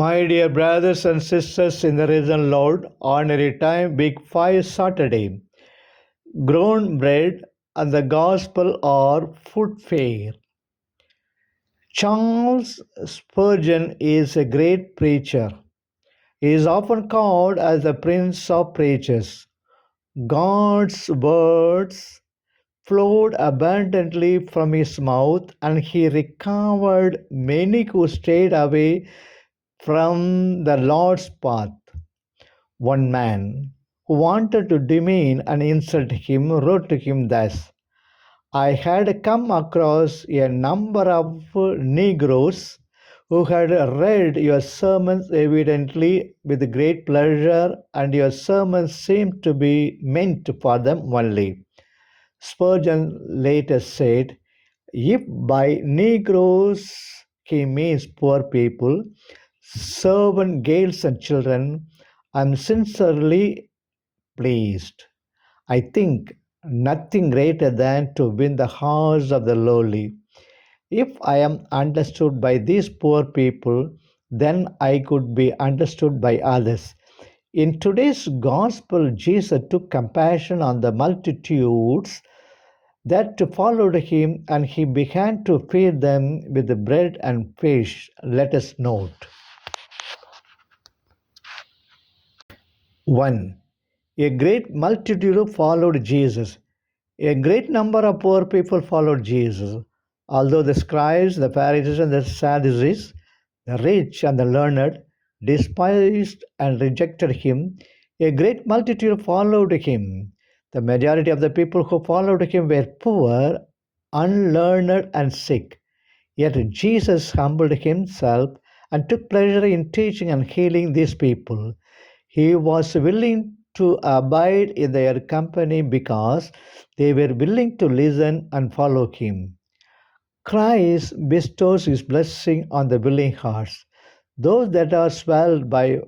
My dear brothers and sisters in the risen Lord, ordinary time, Big Five Saturday, grown bread and the gospel are food fare. Charles Spurgeon is a great preacher. He is often called as the Prince of Preachers. God's words flowed abundantly from his mouth, and he recovered many who strayed away from the Lord's path. One man, who wanted to demean and insult him, wrote to him thus: I had come across a number of Negroes who had read your sermons evidently with great pleasure, and your sermons seemed to be meant for them only. Spurgeon later said, if by Negroes he means poor people, servant girls and children, I am sincerely pleased. I think nothing greater than to win the hearts of the lowly. If I am understood by these poor people, then I could be understood by others. In today's gospel, Jesus took compassion on the multitudes that followed him, and he began to feed them with the bread and fish. Let us note 1. A great multitude followed Jesus. A great number of poor people followed Jesus. Although the scribes, the Pharisees, and the Sadducees, the rich and the learned, despised and rejected him, a great multitude followed him. The majority of the people who followed him were poor, unlearned, and sick. Yet Jesus humbled himself and took pleasure in teaching and healing these people. He was willing to abide in their company because they were willing to listen and follow him. Christ bestows his blessing on the willing hearts. Those that are swelled by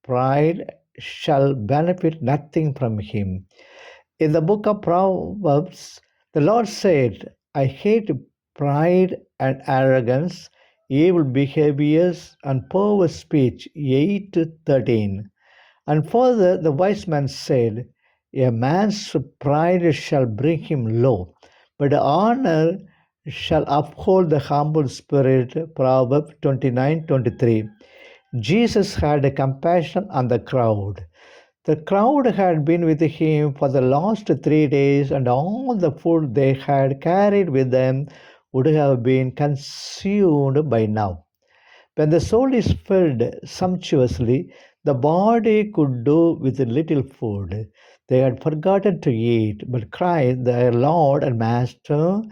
pride shall benefit nothing from him. In the book of Proverbs, the Lord said, I hate pride and arrogance, evil behaviors, and perverse speech. 8:13. And further, the wise man said, a man's pride shall bring him low, but honor shall uphold the humble spirit. Proverbs 29:23. Jesus had compassion on the crowd. The crowd had been with him for the last 3 days, and all the food they had carried with them would have been consumed by now. When the soul is fed sumptuously, the body could do with little food. They had forgotten to eat, but Christ, their Lord and Master,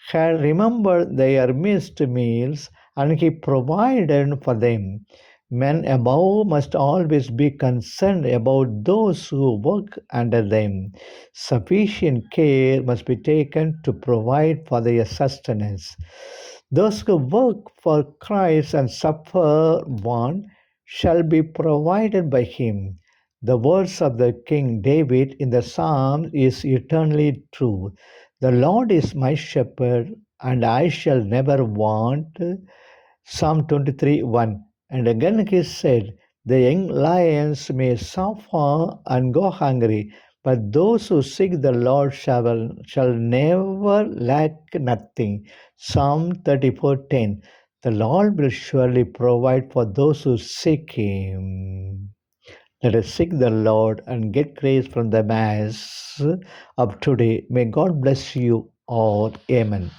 had remembered their missed meals, and he provided for them. Men above must always be concerned about those who work under them. Sufficient care must be taken to provide for their sustenance. Those who work for Christ and suffer want shall be provided by him. The words of the King David in the Psalm is eternally true. The Lord is my shepherd, and I shall never want. Psalm 23:1. And again he said, the young lions may suffer and go hungry, but those who seek the Lord shall never lack nothing. Psalm 34:10. The Lord will surely provide for those who seek him. Let us seek the Lord and get grace from the Mass of today. May God bless you all. Amen.